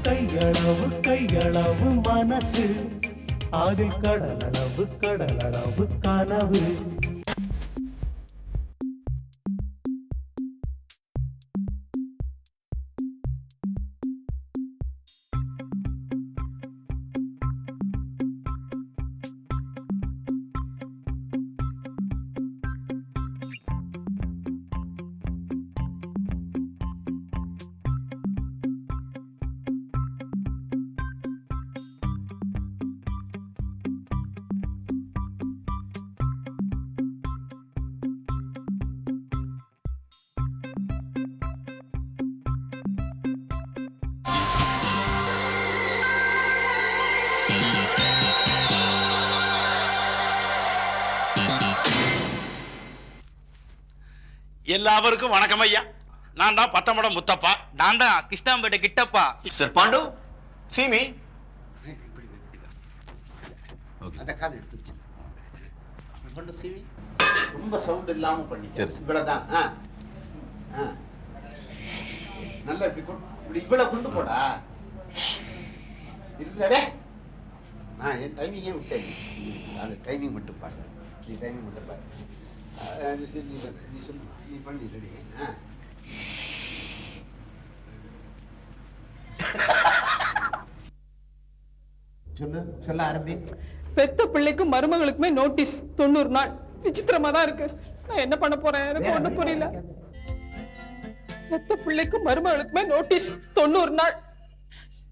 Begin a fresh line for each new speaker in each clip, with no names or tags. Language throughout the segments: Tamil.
கையளவு மனசு அதில் கடலளவு கனவு.
எல்லாருக்கும் வணக்கம் ஐயா. நான் தான் பத்தமடம் முத்தப்பா.
நான் தான் கிருஷ்ணாம்பேட்டை கிட்டப்பா.
சார் பாண்டு சீமி.
அந்த கால் எடுத்து வச்சு கொண்டு சீமி ரொம்ப சவுண்ட் இல்லாம பண்ணி இவ்வளவுதான். நல்லா இப்படி இவ்வளவு கொண்டு போடா. இல்லடே நான் என் டைமிங்கே விட்டேன். அது டைமிங் மட்டும் பாரு. நீ டைமிங் மட்டும் பாரு. நீ பண்ணி ரெடி. சொல்ல ஆரம்பி.
பெத்த பிள்ளைக்கும் மருமகளுக்குமே நோட்டீஸ் 90 நாள். விசித்திரமா தான் இருக்கு. நான் என்ன பண்ண போறேன் எனக்கு ஒண்ணும் புரியல. பெத்த பிள்ளைக்கும் மருமகளுக்குமே நோட்டீஸ் 90 நாள்.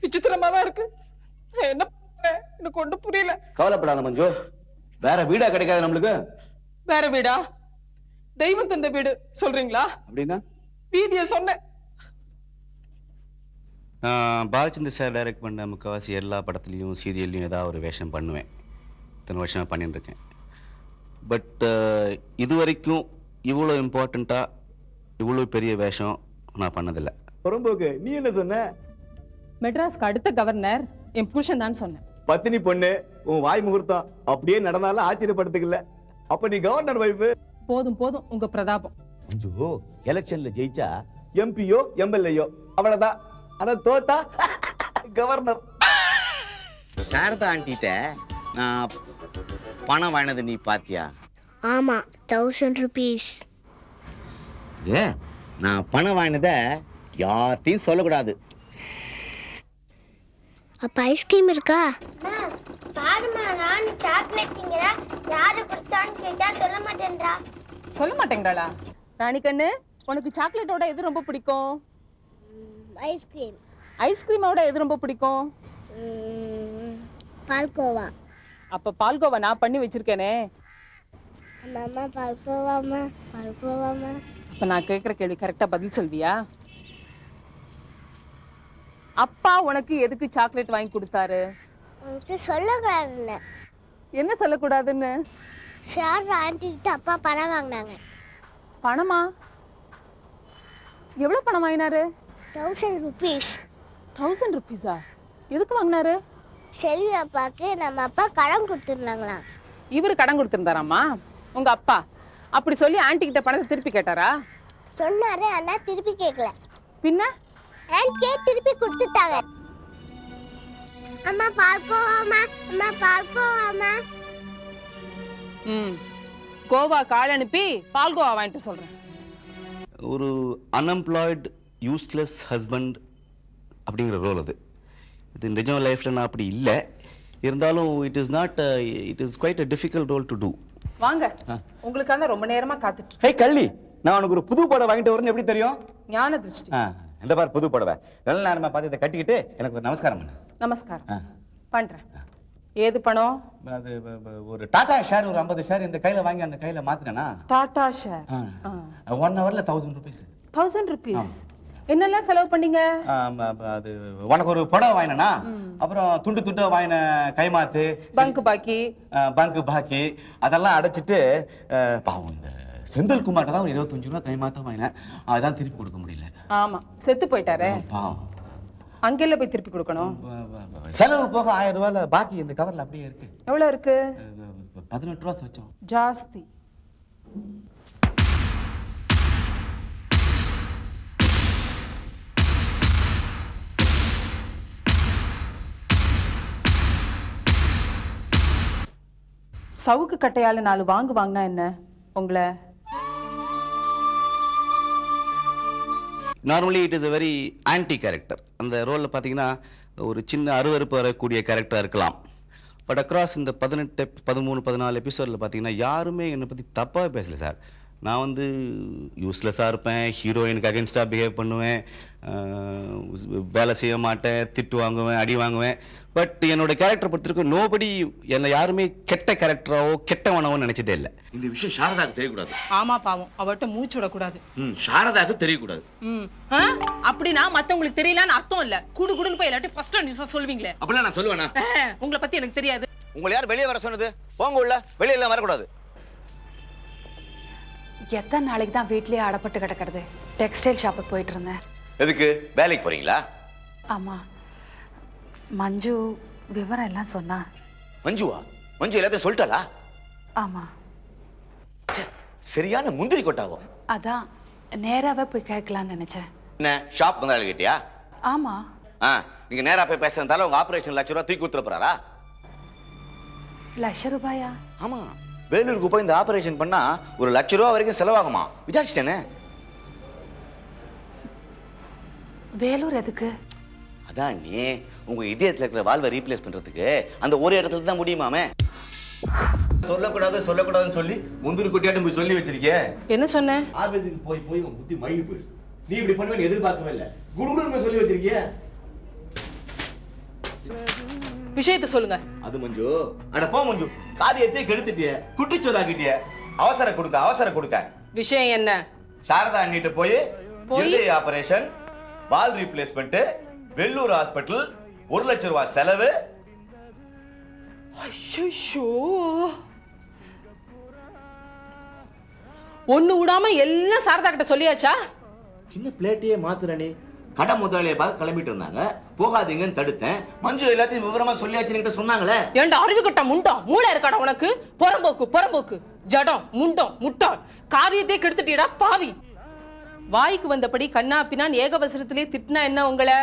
விசித்திரமா தான் இருக்கு. நான் என்ன பண்றேன் எனக்கு ஒண்ணும் புரியல.
கவலைப்படாத மஞ்சு, வேற வீடா கிடைக்காது நம்மளுக்கு.
வேற வீடா? தெய்வம் தந்த வீடு சொல்றீங்களா?
அப்படின்னா
வீதிய சொன்னேன்.
பாலச்சந்தர் சார் டைரக்ட் பண்ண முக்கால்வாசி எல்லா படத்துலையும் சீரியல்லையும் ஏதாவது ஒரு வேஷம் பண்ணுவேன். இத்தனை வருஷமாக பண்ணிட்டு இருக்கேன். பட் இது வரைக்கும் இவ்வளோ இம்பார்ட்டண்ட்டாக இவ்வளோ பெரிய வேஷம் நான் பண்ணதில்லை. புறம்போக்கு நீ என்ன சொன்ன?
மெட்ராஸ்க்கு அடுத்த கவர்னர் என் புருஷன் தான் சொன்னேன்.
பத்தினி பொண்ணு, உன் வாய் முகூர்த்தம் அப்படியே நடந்தாலும் ஆச்சரியப்படுத்துக்கல. அப்ப நீ கவர்னர் வைஃப்.
போதும் போதும் உங்க பிரதாபம்.
மஞ்சு, எலெக்ஷன்ல ஜெயிச்சா எம்பியோ எம்எல்ஏயோ அவ்வளவுதான். ஆனா தோத்தா கவர்னர்.
சாரதா ஆண்டிட்ட நான் பணம் வாங்கினது நீ பாத்தியா?
ஆமா, 1000 rupees.
ஏ, நான் பணம் வாங்கினத யார்ட்டையும் சொல்லக்கூடாது.
அப்ப ஐஸ்கிரீம் இருக்கா? பாருமா, நான் சாக்லேட் திங்கறா. யாரு கொடுத்தான்னு கேட்டா சொல்ல மாட்டேன்றா.
சொல்ல மாட்டேங்கறாளா? ராணி கண்ணு, உனக்கு சாக்லேட்டோட எது ரொம்ப பிடிக்கும்?
ஐஸ்கிரீம்.
ஐஸ்கிரீமோட எது ரொம்ப பிடிக்கும்?
பால்கோவா.
அப்ப பால்கோவா நான் பண்ணி வச்சிருக்கேனே.
அம்மா பால்கோவாமா, பால்கோவாமா.
அப்ப நான் கேக்குற கேள்வி கரெக்டா பதில் சொல்வியா? அப்பா உனக்கு எதுக்கு சாக்லேட் வாங்கி கொடுத்தாரு?
உனக்கு சொல்லக்கூடாதுன்னு.
என்ன சொல்லக்கூடாதுன்னு?
ஷார் ஆண்டி கிட்ட அப்பா பணம் வாங்கினாங்க.
பணமா? எவ்வளவு பணம் வாங்கினாரு?
1000 rupees.
1000 rupees-ஆ? எதுக்கு வாங்கினாரு?
செல்வி அப்பாக்கு நம்ம அப்பா கடன் கொடுத்துருந்தாங்களாம்.
இவரு கடன் கொடுத்திருந்தாராமா? உங்க அப்பா அப்படி சொல்லி ஆண்டி கிட்ட பணத்தை திருப்பி கேட்டாரா?
சொன்னாரு, ஆனா திருப்பி கேட்கல.
பின்ன
ஆண்டி திருப்பி கொடுத்துட்டாங்க. அம்மா பால்கோவாமா, அம்மா பால்கோவாமா.
கோவா கால் அனுப்பி பால்கோவா வாங்கிட்டு சொல்றேன்.
ஒரு அன்எம்ப்ளாய்டு யூஸ்லெஸ் ஹஸ்பண்ட் அப்படிங்கிற ரோல் அது. இது நிஜம் லைஃப்ல நான் அப்படி இல்லை. இருந்தாலும் it is quite a difficult role to do.
வாங்க, உங்களுக்காக ரொம்ப நேரமா காத்துட்டு.
ஹே கள்ளி, நான் உனக்கு ஒரு புது படம் வாங்கிட்டு வரேன்னு எப்படி தெரியும்?
ஞான திருஷ்டி.
இந்த பார் புது படவை நல்ல நேரமா பார்த்து இதை கட்டிக்கிட்டு எனக்கு ஒரு நமஸ்காரம் பண்ணு.
நமஸ்காரம் பண்றேன். ஏது பணம்?
அது ஒரு டாடா ஷேர் ஒரு 50 ஷேர் இந்த கையில வாங்கி அந்த கையில மாத்தினா
டாடா ஷேர்
1 hourல 1000 rupees.
1000 rupees என்னெல்லாம் செலவு பண்ணீங்க?
அது உனக்கு ஒரு புடவை வாங்கினா, அப்புறம் துண்டு துண்டா வாங்கின கைமாத்து, பங்கு பாக்கி அதெல்லாம் அடைச்சிட்டு பாவம் இந்த செந்தில்குமார் தான் ஒரு 25 ரூபா கைமாத்தா வாங்கினேன். அதான் திருப்பி கொடுக்க முடியல.
ஆமா, செத்து போயிட்டாரே.
பாவம்.
அங்கெல்லாம் போய் திருப்பி கொடுக்கணும்.
செலவு போக 1000 ரூபாயில பாக்கி இந்த கவர்ல அப்படியே இருக்கு.
எவ்வளவு இருக்கு?
18 ரூபா வச்சோம்.
ஜாஸ்தி. சவுக்கு கட்டையால 4 வாங்கினா என்ன உங்களை?
Normally it is a very anti character. அந்த ரோலில் பார்த்தீங்கன்னா ஒரு சின்ன அருவருப்பு வரக்கூடிய கேரக்டராக இருக்கலாம். பட் அக்ராஸ் இந்த 18, 13, 14 எபிசோடில் பார்த்தீங்கன்னா யாருமே என்னை பற்றி தப்பாக பேசலை சார். நான் வந்து யூஸ்லெஸ்ஸாக இருப்பேன், ஹீரோயினுக்கு அகென்ஸ்டாக பிஹேவ் பண்ணுவேன், வேலை செய்ய மாட்டேன், திட்டு வாங்குவேன், அடி வாங்குவேன். பட் என்னோட கேரக்டர் பொறுத்திருக்கும் நோபடி என்னை யாருமே கெட்ட கேரக்டராவோ கெட்டவனவோ நினைச்சதே இல்லை.
இந்த விஷயம் சாரதாக்கு தெரியக்கூடாது.
ஆமா பாவம், அவர்கிட்ட மூச்சு விடக்கூடாது.
சாரதாக்கு தெரியக்கூடாது.
அப்படின்னா மத்தவங்களுக்கு தெரியலன்னு அர்த்தம் இல்ல. குடுன்னு போய் எல்லாத்தையும் ஃபர்ஸ்ட் நியூஸா சொல்வீங்களே.
அப்படிலாம் நான் சொல்லுவேனா?
உங்களை பத்தி எனக்கு தெரியாது.
உங்களை யார் வெளியே வர சொன்னது? போங்க உள்ள, வெளியே எல்லாம் வரக்கூடாது.
எத்தனை நாளைக்கு தான் வீட்லயே அடப்பட்டு கிடக்கிறது? டெக்ஸ்டைல் ஷாப்புக்கு போயிட்டு இருந்தேன்.
எதுக்கு? வேலைக்கு போறீங்களா?
ஆமா, மஞ்சு விவரம் எல்லாம் சொன்னா.
மஞ்சுவா? மஞ்சு எல்லாத்தையும் சொல்லிட்டாளா?
ஆமா.
சரியான முந்திரி கொட்டாகும்.
அதான் நேராவே போய் கேட்கலான்னு நினைச்சேன்.
என்ன ஷாப் வந்தாலும் கேட்டியா?
ஆமா.
நீங்க நேரா போய் பேசுறதால உங்க ஆபரேஷன் ₹1,00,000 தூக்கி கொடுத்துட போறாரா?
₹1,00,000?
ஆமா, வேலூருக்கு போய் இந்த ஆபரேஷன் பண்ணா ஒரு ₹1,00,000 வரைக்கும் செலவாகுமா? விசாரிச்சிட்டேனே.
வேலூர் எதுக்கு?
அதான் நீ உங்க இதயத்துல இருக்கிற வால்வை ரீப்ளேஸ் பண்றதுக்கு அந்த ஒரு இடத்துல தான் முடியுமாமே. சொல்லக்கூடாதுன்னு சொல்லி முந்திரி குட்டியாட்டும் போய் சொல்லி வச்சிருக்கே.
என்ன சொன்ன?
ஆபீஸுக்கு போய் உங்க புத்தி மைண்டு போயிடுச்சு. நீ இப்படி பண்ணுவேன்னு எதிர்பார்க்கவே இல்லை. குடுகுடுன்னு சொல்லி வச்சிருக்கிய.
விஷயத்தை சொல்லுங்க.
அது மஞ்சு, அட போ மஞ்சு, காரியத்தை கெடுத்துட்டிய, குட்டிச்சோறாக்கிட்டிய. அவசர கொடுக்க. விஷயம் என்ன? சாரதா அண்ணிட்டு போய் இருதய ஆபரேஷன், வால் ரீப்ளேஸ்மெண்ட், வெள்ளூர் ஹாஸ்பிட்டல், ₹1,00,000 செலவு.
ஐயோ, ஒண்ணு விடாம எல்லாம் சாரதா கிட்ட சொல்லியாச்சா?
சின்ன பிளேட்டையே மாத்துறனே. கடை முதலாளியை பார்த்து கிளம்பிட்டு இருந்தாங்க, போகாதீங்கன்னு தடுத்தேன். மஞ்சு எல்லாத்தையும் விவரமா சொல்லியாச்சுன்னு சொன்னாங்களே.
ஏன்டா அறிவு கட்ட முண்டம், மூளை இருக்காடா உனக்கு? புறம்போக்கு ஜடம் முண்டம் முட்டாள், காரியத்தை கெடுத்துட்டீடா பாவி. வாய்க்கு வந்தபடி கண்ணா பின்னான் ஏகவசரத்திலே திட்டினா என்ன உங்களை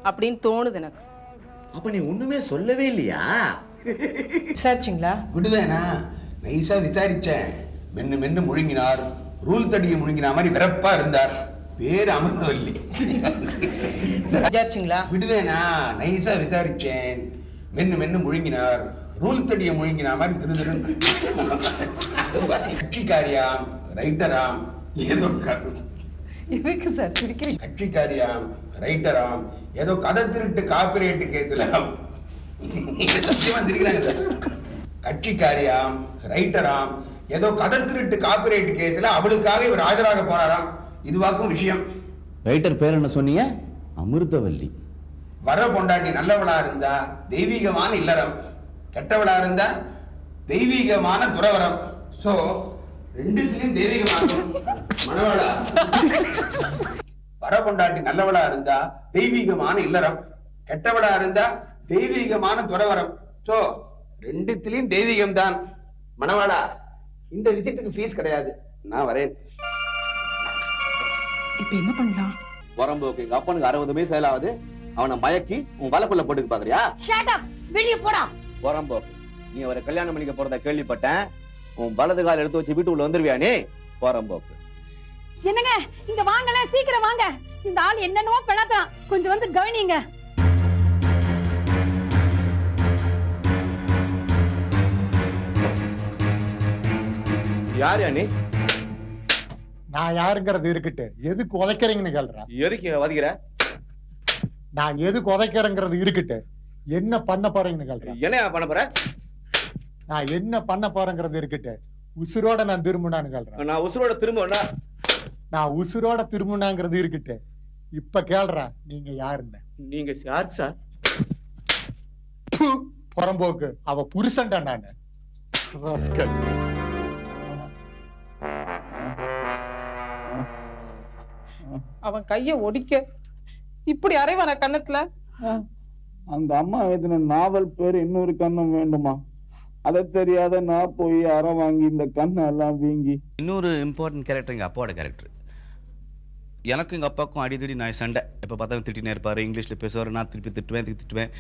அப்படின்னு தோணுது எனக்கு.
அப்ப நீ ஒண்ணுமே சொல்லவே இல்லையா?
விசாரிச்சிங்களா?
விடுவேனா? நைஸா விசாரிச்சேன். மென்னு முழுங்கினார், ரூல் தடியை முழுங்கினா மாதிரி விரப்பா இருந்தார். பேர் அமிர்தவல்லி.
விசாரிச்சிங்களா?
விடுவேனா? நைஸா விசாரிச்சேன். மென்னு முழுங்கினார், ரூல் தடியை முழுங்கினா மாதிரி திருதிரு. கட்சிக்காரியாம், ரைட்டராம், ஏதோ
இதுக்கு சார் சிரிக்கிறீங்க?
கட்சிக்காரியாம், ரைட்டராம், ஏதோ கதை திருட்டு காப்பிரைட் கேத்துல கட்சிக்காரியாம், ரைட்டராம், ஏதோ கதை திருட்டு காப்பிரைட் கேஸ்ல அவளுக்காக இவர் ஆஜராக போனாராம். இதுவாக்கும் விஷயம்.
ரைட்டர் பேர் என்ன சொன்னீங்க? அமிர்தவல்லி.
வர பொண்டாட்டி நல்லவளா இருந்தா தெய்வீகமான இல்லறம், கெட்டவளா இருந்தா தெய்வீகமான துறவரம். சோ ரெண்டுத்திலையும் தெய்வீகமான மனவளா. வர பொண்டாட்டி நல்லவளா இருந்தா தெய்வீகமான இல்லறம், கெட்டவளா இருந்தா தெய்வீகமான துறவரம். சோ ரெண்டுத்திலையும் தெய்வீகம் தான். மனவாளா, இந்த விசிட்டுக்கு ஃபீஸ் கிடையாது, நான் வரேன்.
இப்ப என்ன பண்ணலாம்?
வரம்போக்கு எங்க அப்பனுக்கு 60 வயசு வேலாவது, அவனை மயக்கி உன் வலைக்குள்ள போட்டுக்கு பாக்குறியா?
ஷட் அப், வெளிய போடா.
வரம்போக்கு, நீ அவரை கல்யாணம் பண்ணிக்க போறதா கேள்விப்பட்டேன். உன் வலது கால் எடுத்து வச்சு வீட்டுக்குள்ள வந்துருவியா நீ? வரம்போக்கு.
என்னங்க, இங்க வாங்கல, சீக்கிரம் வாங்க. இந்த ஆள் என்னென்னவோ பண்ணாதான், கொஞ்சம் வந்து கவனிங்க.
யார் நீ?
நான் யாருங்கிறது இருக்கட்டு, எதுக்கு உதைக்கிறீங்கன்னு கேள்றா.
எதுக்கு வதிக்கிற?
நான் எதுக்கு உதைக்கிறேங்கிறது இருக்கட்டு, என்ன பண்ண போறீங்கன்னு கேள்றா.
என்ன பண்ண போற?
நான் என்ன பண்ண போறேங்கிறது இருக்கட்டு, உசுரோட நான் திரும்பினான்னு கேள்றேன்.
நான் உசுரோட திரும்ப
நான் உசுரோட திரும்பினாங்கிறது இருக்கட்டு, இப்ப கேள்றா நீங்க யாருன்னு.
நீங்க யார் சார்?
புறம்போக்கு, அவ புருஷன்டா நானு.
அவன் கைய ஒடிக்க இப்படி அரைவான கண்ணத்துல.
அந்த அம்மா எழுதின நாவல் பேர் இன்னொரு கண்ணம் வேண்டுமா? அதை தெரியாத நான் போய் அறம் வாங்கி இந்த கண்ணை எல்லாம் வீங்கி.
இன்னொரு இம்பார்ட்டன்ட் கேரக்டர் எங்கள் அப்பாவோட கேரக்டர். எனக்கும் எங்கள் அப்பாவுக்கும் அடிக்கடி நான் சண்டை. எப்போ பார்த்தாலும் திட்டினே இருப்பார், இங்கிலீஷில் பேசுவார், நான் திருப்பி திட்டுவேன்.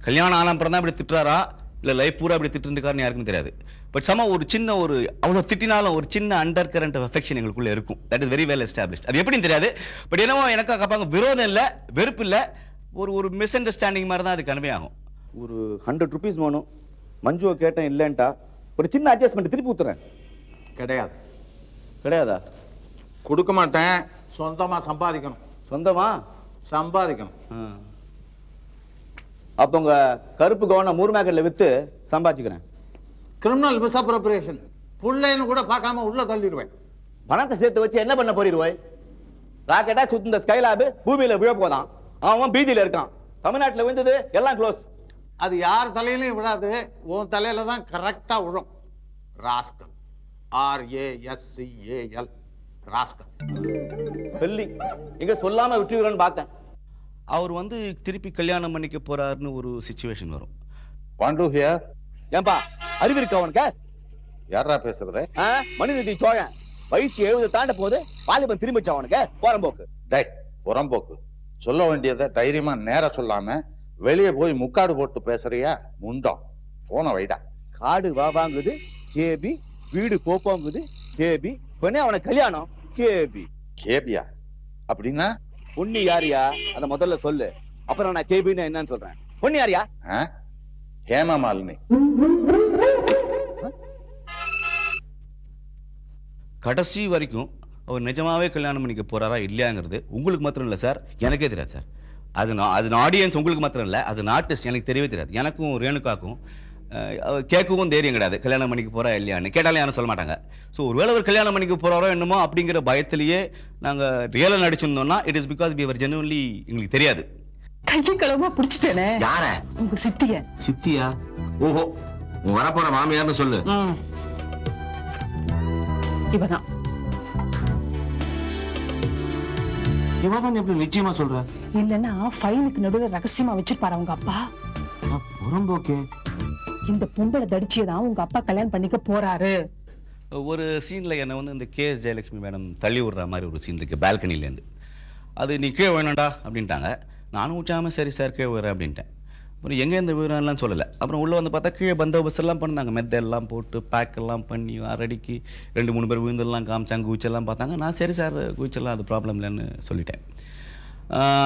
கல்யாணம் ஆன அப்புறம் தான் இப்படி திட்டுறாரா இல்லை லைஃப் பூரா அப்படி திட்டுருக்காருன்னு யாருக்கும் தெரியாது. பட் சம ஒரு சின்ன ஒரு அவ்வளோ திட்டினாலும் ஒரு சின்ன அண்டர் கரண்ட் ஆஃப் அஃபெக்ஷன் எங்களுக்குள்ளே இருக்கும். That is very well established. அது எப்படின்னு தெரியாது. பட் என்னமோ எனக்கு அப்பாங்க விரோதம் இல்லை, வெறுப்பு இல்லை, ஒரு மிஸ் அண்டர்ஸ்டாண்டிங் மாதிரி தான் அது கன்வே ஆகும்.
ஒரு 100 rupees வேணும். மஞ்சுவை கேட்டேன் இல்லைன்ட்டா. ஒரு சின்ன அட்ஜஸ்ட்மெண்ட் திருப்பி ஊத்துறேன்.
கிடையாது.
கிடையாதா?
கொடுக்க மாட்டேன். சொந்தமா சம்பாதிக்கணும்.
சொந்தமா
சம்பாதிக்கணும்.
அப்போ உங்க கருப்பு கவனை மூர் மேக்கெட்ல வித்து சம்பாதிச்சுக்கிறேன்.
Criminal misappropriation. புள்ளைன்னு கூட பார்க்காம உள்ள தள்ளிடுவேன்.
பணத்தை சேர்த்து வச்சு என்ன பண்ண போறிடுவாய்? ராக்கெட்டா சுத்த ஸ்கைலாப் பூமியில விழ போதான். அவன் பீதியில இருக்கான். தமிழ்நாட்டில் விழுந்தது எல்லாம் க்ளோஸ்.
அது யார் தலையிலையும் விழாது, உன் தலையில தான் கரெக்டா விழும். ராஸ்கல். RASCAL. ராஸ்கல்.
ஸ்பெல்லிங் இங்க சொல்லாம விட்டுறன்னு பார்த்தேன்.
அவர் வந்து திருப்பி கல்யாணம் பண்ணிக்க போறாருன்னு ஒரு சிச்சுவேஷன் வரும்.
Want to hear.
ஏன்பா அறிவு இருக்கா உனக்கு?
யாரா பேசுறது?
மணிநிதி சோழன். வயசு 70 தாண்ட போது வாலிபன் திரும்பிச்சா அவனுக்கு புறம்போக்கு.
டேய் புறம்போக்கு. சொல்ல வேண்டியதை தைரியமா நேர சொல்லாம வெளியே போய் முக்காடு போட்டு பேசுறியா? முண்டம். போனை வைடா.
காடு வாங்குது கேபி, வீடு போங்குது கேபி, பொண்ணே அவனுக்கு கல்யாணம் கேபி.
கேபியா? அப்படின்னா
பொண்ணு யாரியா? அத முதல்ல சொல்லு, அப்புறம் நான் கேபின்னு என்னன்னு சொல்றேன். பொண்ணு யாரியா?
ஹேமமாலினி.
கடைசி வரைக்கும் அவர் நிஜமாவே கல்யாணம் பண்ணிக்க போறாரா இல்லையாங்கிறது உங்களுக்கு மாத்திரம் இல்லை சார், எனக்கே தெரியாது சார். அது ஆடியன்ஸ் உங்களுக்கு மாத்திரம் இல்லை, அது ஆர்டிஸ்ட் எனக்கு தெரியவே தெரியாது. எனக்கும் ரேணுகாக்கும் கேட்கவும் தைரியம் கிடையாது கல்யாணம் பண்ணிக்க போறா இல்லையான்னு. கேட்டாலும் யாரும் சொல்ல மாட்டாங்க. ஸோ ஒருவேளை ஒரு கல்யாணம் பண்ணிக்க போறாரோ என்னமோ அப்படிங்கிற பயத்திலேயே நாங்கள் ரியலாக நடிச்சிருந்தோம்னா it is because we are genuinely எங்களுக்கு தெரியாது.
கையக்களமா பிடிச்சிட்டேனே.
யார?
உங்க சித்திய.
சித்தியா? ஓஹோ, வரப்போற மாமியார்னு சொல்லு.
இவதான்.
இவதான் எப்படி நிச்சயமா சொல்ற?
இல்லன்னா ஃபைலுக்கு நடுவுல ரகசியமா வச்சிருப்பாரு உங்க அப்பா.
புறம்போக்கே.
இந்த பொம்பளை தடிச்சியதான் உங்க அப்பா கல்யாணம் பண்ணிக்க போறாரு.
ஒரு சீனில் என்னை வந்து இந்த KS ஜெயலட்சுமி மேடம் தள்ளி விடுற மாதிரி ஒரு சீன் இருக்குது பால்கனிலேருந்து. அது நீ கே வேணும்டா அப்படின்ட்டாங்க. நானும் உச்சாமல் சரி சார் கே வரேன் அப்படின்ட்டேன். அப்புறம் எங்கே இந்த விவரம்லாம் சொல்லலை. அப்புறம் உள்ளே வந்து பார்த்தா கீழே பந்தோபஸ்து எல்லாம் பண்ணாங்க. மெத்தெல்லாம் போட்டு பேக்கெல்லாம் பண்ணி அரடிக்கு 2-3 பேர் விழுந்தெல்லாம் காமிச்சாங்க. குவிச்செல்லாம் பார்த்தாங்க. நான் சரி சார் குவிச்செல்லாம் அது ப்ராப்ளம் இல்லைன்னு சொல்லிட்டேன்.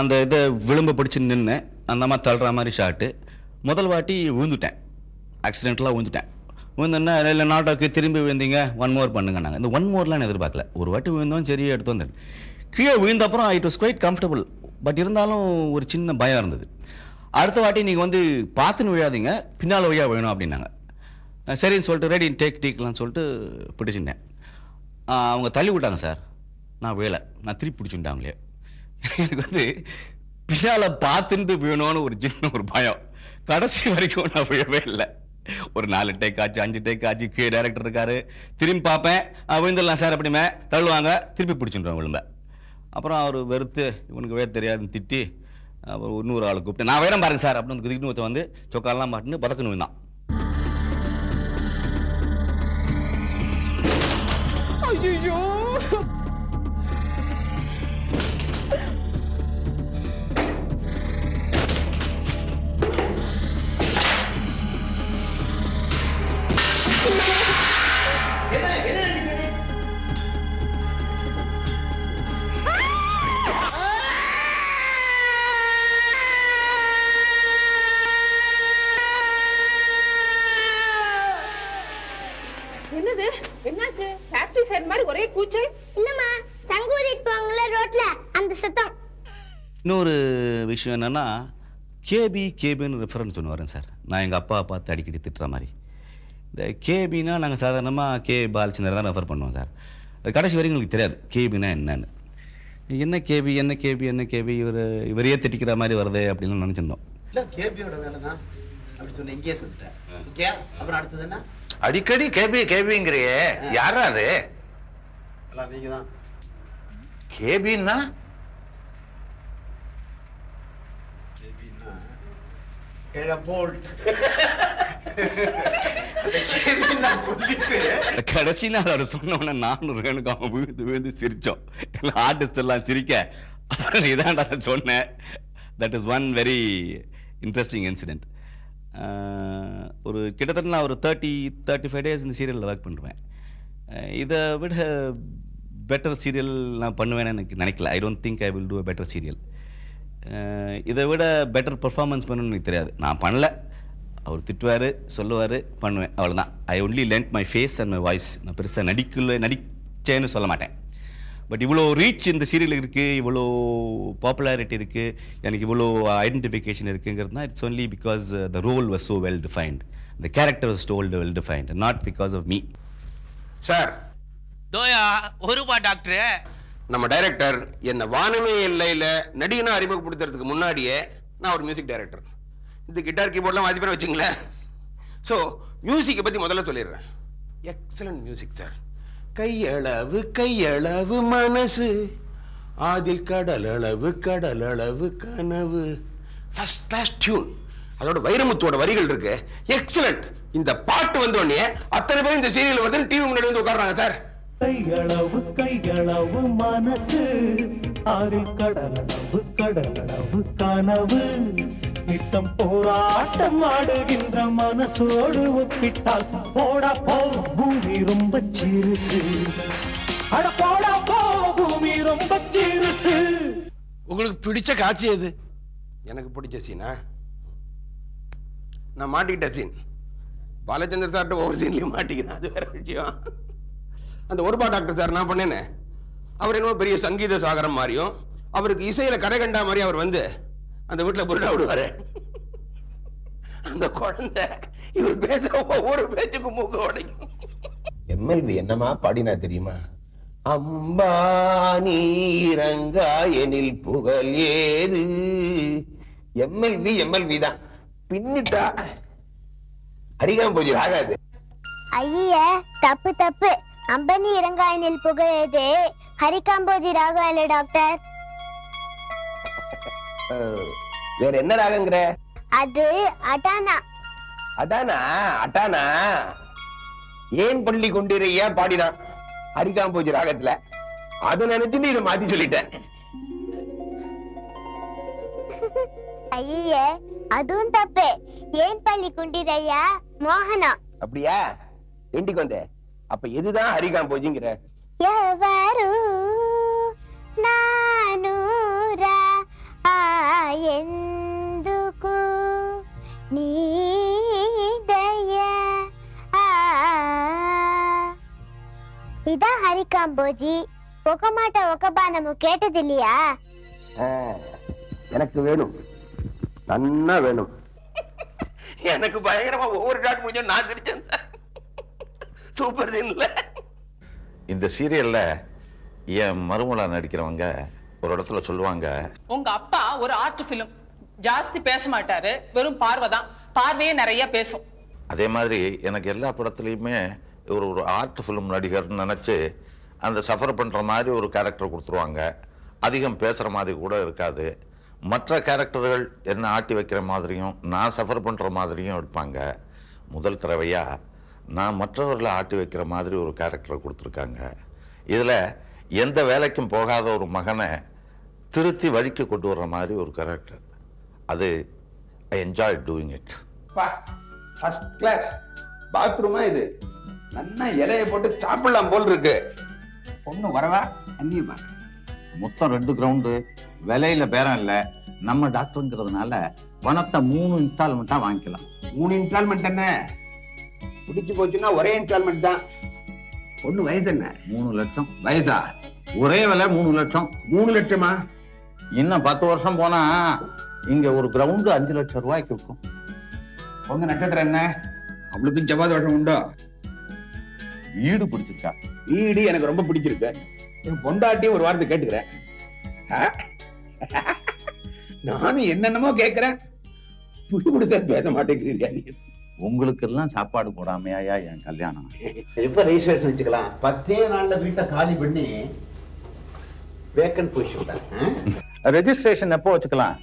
அந்த இதை விளிம்பு பிடிச்சி நின்று அந்த மாதிரி தள்ளுற மாதிரி ஷாட்டு. முதல் வாட்டி விழுந்துட்டேன், ஆக்சிடென்ட்லாம் விழுந்துட்டேன். விழுந்தோன்னா இல்லை நாட்டாக்கு திரும்பி விழுந்தீங்க 1 more பண்ணுங்க. நாங்கள் இந்த 1 moreலாம் எதிர்பார்க்கல. ஒரு வாட்டி விழுந்தோம், சரி எடுத்து வந்தேன். கீழே விழுந்தப்புறம் it was quite comfortable. But இருந்தாலும் ஒரு சின்ன பயம் இருந்தது. அடுத்த வாட்டி நீங்கள் வந்து பார்த்துன்னு விழாதீங்க, பின்னால் வழியாக வேணும் அப்படின்னாங்க. சரின்னு சொல்லிட்டு ரெடி டேக்லாம் சொல்லிட்டு பிடிச்சிட்டேன். அவங்க தள்ளி விட்டாங்க சார். நான் விழலை, நான் திருப்பி பிடிச்சுட்டாங்களே. எனக்கு வந்து பின்னால் பார்த்துட்டு விழணும்னு ஒரு சின்ன ஒரு பயம். கடைசி வரைக்கும் நான் விழவே இல்லை. ஒரு 4 டேக் ஆச்சு, 5 டேக் ஆச்சு. கே டைரக்டர் இருக்காரு, திரும்பி பார்ப்பேன், விழுந்துடலாம் சார் அப்படிமே தள்ளுவாங்க, திருப்பி பிடிச்சிடுறேன் விழும்ப. அப்புறம் அவர் வெறுத்து இவனுக்கு வேறு தெரியாதுன்னு திட்டி அப்புறம் இன்னொரு ஆளை கூப்பிட்டு நான் வேறம் பாருங்க சார் அப்படின்னு திடீர்னு ஒருத்த வந்து சொக்காலாம் மாட்டுன்னு பதக்குன்னு விழுந்தான்.
ஐயோ, என்னது? என்னாச்சு? ஃபேக்டரி சைடு மாதிரி ஒரே கூச்சல்.
இல்லம்மா, சங்கு ஊதிட்டு போவாங்கல ரோட்ல, அந்த சத்தம்.
இன்னொரு விஷயம் என்னன்னா கேபின்னு ரெஃபரன்ஸ் ஒன்று வரேன் சார். நான் எங்கள் அப்பாவை பார்த்து அடிக்கடி திட்டுற மாதிரி. இந்த கேபின்னா நாங்கள் சாதாரணமாக கே பாலச்சந்திரன் தான் ரெஃபர் பண்ணுவோம் சார். அது கடைசி வரைக்கும் எங்களுக்கு தெரியாது கேபின்னா என்னன்னு. என்ன கேபி இவரையே திட்டிக்கிற மாதிரி வருது அப்படின்னு நினச்சிருந்தோம்.
இல்லை, கேபியோட வேலை தான் அப்படி சொன்ன, இங்கேயே சொல்லிட்டேன். ஓகே, அப்புறம் அடுத்தது என்ன?
அடிக்கடி கேபிங்கிறியே, யாரா அது?
நீங்க தான்.
கேபின்னா
கடைசி நாள் அவர் சொன்னோன்னே நானும் ரேணுகாவும் விழுந்து சிரித்தோம். ஆர்டிஸ்ட் எல்லாம் சிரிக்க அப்புறம் இதான்டா சொன்னேன். That is one very interesting incident. ஒரு கிட்டத்தட்ட நான் ஒரு 35 டேஸ் இந்த சீரியலில் ஒர்க் பண்ணுவேன். இதை விட பெட்டர் சீரியல் நான் பண்ணுவேன்னு எனக்கு நினைக்கல. I don't think I will do a better serial. இதை விட பெட்டர் பர்ஃபார்மன்ஸ் பண்ணணும்னு எனக்கு தெரியாது. நான் பண்ணல, அவர் திட்டுவார், சொல்லுவார், பண்ணுவேன், அவ்வளோதான். I only lent my face and my voice. நான் பெருசாக நடிச்சேன்னு சொல்ல மாட்டேன். பட் இவ்வளோ ரீச் இந்த சீரியல் இருக்குது, இவ்வளோ பாப்புலாரிட்டி இருக்குது, எனக்கு இவ்வளோ ஐடென்டிஃபிகேஷன் இருக்குங்கிறது தான் it's only because the role was so well defined, the character was well defined, not because of me.
Sir
தோயா ஒரு ரூபா டாக்டர்.
நம்ம டைரக்டர் என்ன வானமே இல்லையில் நடிகனா அறிமுகப்படுத்துறதுக்கு முன்னாடியே நான் ஒரு மியூசிக் டைரக்டர். இந்த கிட்டார் கீபோர்ட்லாம் வாசிப்பேன் வச்சுங்களேன். ஸோ மியூசிக்கை பற்றி முதல்ல சொல்லிடுறேன். Excellent music sir. கையளவு மனசு, அதில் கடலளவு கனவு. First class tune. அதோட வைரமுத்தோட வரிகள் இருக்கு, எக்ஸலண்ட். இந்த பாட்டு வந்தோடனே அத்தனை பேர் இந்த சீரியல் வந்து டிவி முன்னாடி வந்து உட்கார்றாங்க சார்.
கையளவு மனசு, அதில் கடலளவு கனவு. நித்தம் போராட்டம் ஆடுகின்ற மனசோடு ஒப்பிட்டால் போடா போ பூமி ரொம்ப சிறுசு. அட போடா போ பூமி ரொம்ப சிறுசு.
உங்களுக்கு பிடிச்ச காட்சி எது? எனக்கு பிடிச்ச சீனா நான் மாட்டிக்கிட்ட சீன். பாலச்சந்தர் சார்ட்ட ஒவ்வொரு சீன்லையும் மாட்டிக்கிறேன், அது வேற விஷயம். அந்த ஒருபா டாக்டர் சார் நான் பண்ணேன்னு, அவர் என்னவோ பெரிய சங்கீத சாகரம் மாதிரியும் அவருக்கு இசையில கரை கண்டா மாதிரி அவர் வந்து அந்த வீட்டில் புருடா விடுவாரு. அந்த குழந்தை இவர் பேசுற ஒவ்வொரு பேச்சுக்கும் மூக்க உடைக்கும். எம்எல்வி என்னமா பாடினா தெரியுமா? அம்பா நீரங்கா எனில் புகழ் ஏது. எம்எல்வி தான் பின்னிட்டா அடிக்காம போச்சு ஆகாது.
ஐய தப்பு. அம்பனி இறங்காயனில் புகழேது ஹரிகாம்போஜி ராகம் இல்லை டாக்டர்.
வேற என்ன ராகங்கிற?
அது அட்டானா.
அட்டானா ஏன் பள்ளி கொண்டிரையா பாடினான் ஹரிகாம்போஜி ராகத்துல. அதை நினைச்சு நீ இதை மாத்தி சொல்லிட்டேன்.
ஐய அதுவும் தப்பு. ஏன் பள்ளி குண்டிரையா மோகனா.
அப்படியா? எண்டிக்கு வந்த அப்ப எதுதான் ஹரிகாம்போஜிங்கிற?
ఎవరు నానురా ఎందుకు నీ దయ. இதா ஹரிகாம்போஜி. ఒక మాట ఒక బాణము கேட்டதில்லையா?
எனக்கு வேணும், நன்னா வேணும். எனக்கு பயங்கரமா ஒவ்வொரு டாட் முடிஞ்சோம் நான் தெரிஞ்சேன். சூப்பர் சீன்ல.
இந்த சீரியல்ல என் மருமலா நடிக்கிறவங்க ஒரு இடத்துல சொல்லுவாங்க,
உங்க அப்பா ஒரு ஆர்ட் ஃபிலிம், ஜாஸ்தி பேச மாட்டாரு, வெறும் பார்வை தான், பார்வையே நிறைய பேசும்.
அதே மாதிரி எனக்கு எல்லா படத்துலையுமே ஒரு ஆர்ட் ஃபிலிம் நடிகர்னு நினச்சி அந்த சஃபர் பண்ணுற மாதிரி ஒரு கேரக்டர் கொடுத்துருவாங்க. அதிகம் பேசுகிற மாதிரி கூட இருக்காது. மற்ற கேரக்டர்கள் என்ன ஆட்டி வைக்கிற மாதிரியும் நான் சஃபர் பண்ணுற மாதிரியும் எடுப்பாங்க. முதல் தடவையாக நான் மற்றவர்களை ஆட்டி வைக்கிற மாதிரி ஒரு கேரக்டரை கொடுத்துருக்காங்க. இதில் எந்த வேலைக்கும் போகாத ஒரு மகனை திருத்தி வழிக்கு கொண்டு வர்ற மாதிரி ஒரு கேரக்டர். அது I enjoy doing it.
First class பாத்ரூமா இது. நல்லா இலையை போட்டு சாப்பிடலாம் போல் இருக்கு. பொண்ணு வரவா அந்நியமா.
மொத்தம் 2 கிரவுண்டு, விலையில பேரம் இல்லை. நம்ம டாக்டருங்கிறதுனால பணத்தை 3 இன்ஸ்டால்மெண்ட்டா வாங்கிக்கலாம்.
3 இன்ஸ்டால்மெண்ட் என்ன? பிடிச்சு போச்சுன்னா ஒரே இன்ஸ்டால்மெண்ட் தான். பொண்ணு வயசு என்ன?
3 லட்சம்.
வயசா?
ஒரே விலை 3 லட்சம்.
3 லட்சமா?
இன்னும் 10 வருஷம் போனா இங்க ஒரு கிரவுண்டு 5 லட்சம் ரூபாய்க்கு இருக்கும்.
பொண்ணு நட்சத்திரம் என்ன? அவளுக்கு ஜவாத வருஷம் உண்டோ?
வீடு பிடிச்சிருக்கா?
வீடு எனக்கு ரொம்ப பிடிச்சிருக்கு. என் பொண்டாட்டியும் ஒரு வாரத்தை கேட்டுக்கிறேன். நானும் என்னென்னமோ கேட்கிறேன், புடி கொடுக்க பேச மாட்டேங்கிறீங்க.
உங்களுக்கு எல்லாம் சாப்பாடு போடாமையா என் கல்யாணம்?
எப்ப ரெஜிஸ்ட்ரேஷன் வச்சுக்கலாம்? 10 நாள்ல வீட்டை காலி பண்ணி வேக்கன்ட் பொசிஷன்.
ரெஜிஸ்ட்ரேஷன் எப்போ வச்சுக்கலாம்?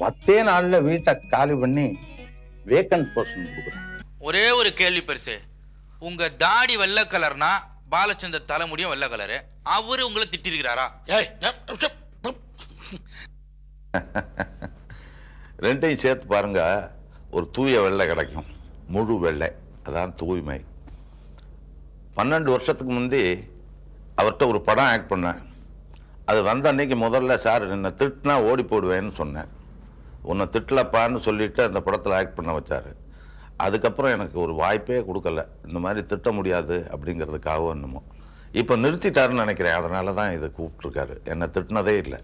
10 நாள்ல வீட்டை காலி பண்ணி வேக்கன்ட் பொசிஷன் கொடுக்குறேன்.
ஒரே ஒரு கேள்வி பெருசு, உங்க தாடி வெள்ளை கலர்னா பாலச்சந்தர் தலைமுடியும் வெள்ளை கலரு, அவரு உங்களை திட்டிருக்கிறாரா?
ரெண்டையும் சேர்த்து பாருங்க, ஒரு தூய வெள்ளை கிடைக்கும், முழு வெள்ளை, அதான் தூய்மை. 12 வருஷத்துக்கு முந்தி அவர்கிட்ட ஒரு படம் ஆக்ட் பண்ணேன். அது வந்த அன்னைக்கு முதல்ல சார் என்னை திட்டினா ஓடி போடுவேன்னு சொன்னேன். உன்னை திட்டலப்பான்னு சொல்லிட்டு அந்த படத்தில் ஆக்ட் பண்ண வச்சார். அதுக்கப்புறம் எனக்கு ஒரு வாய்ப்பே கொடுக்கல, இந்த மாதிரி திட்ட முடியாது அப்படிங்கிறதுக்காக என்னமோ. இப்போ நிறுத்திட்டாருன்னு நினைக்கிறேன், அதனால தான் இதை கூப்பிட்ருக்காரு. என்னை திட்டினதே இல்லை.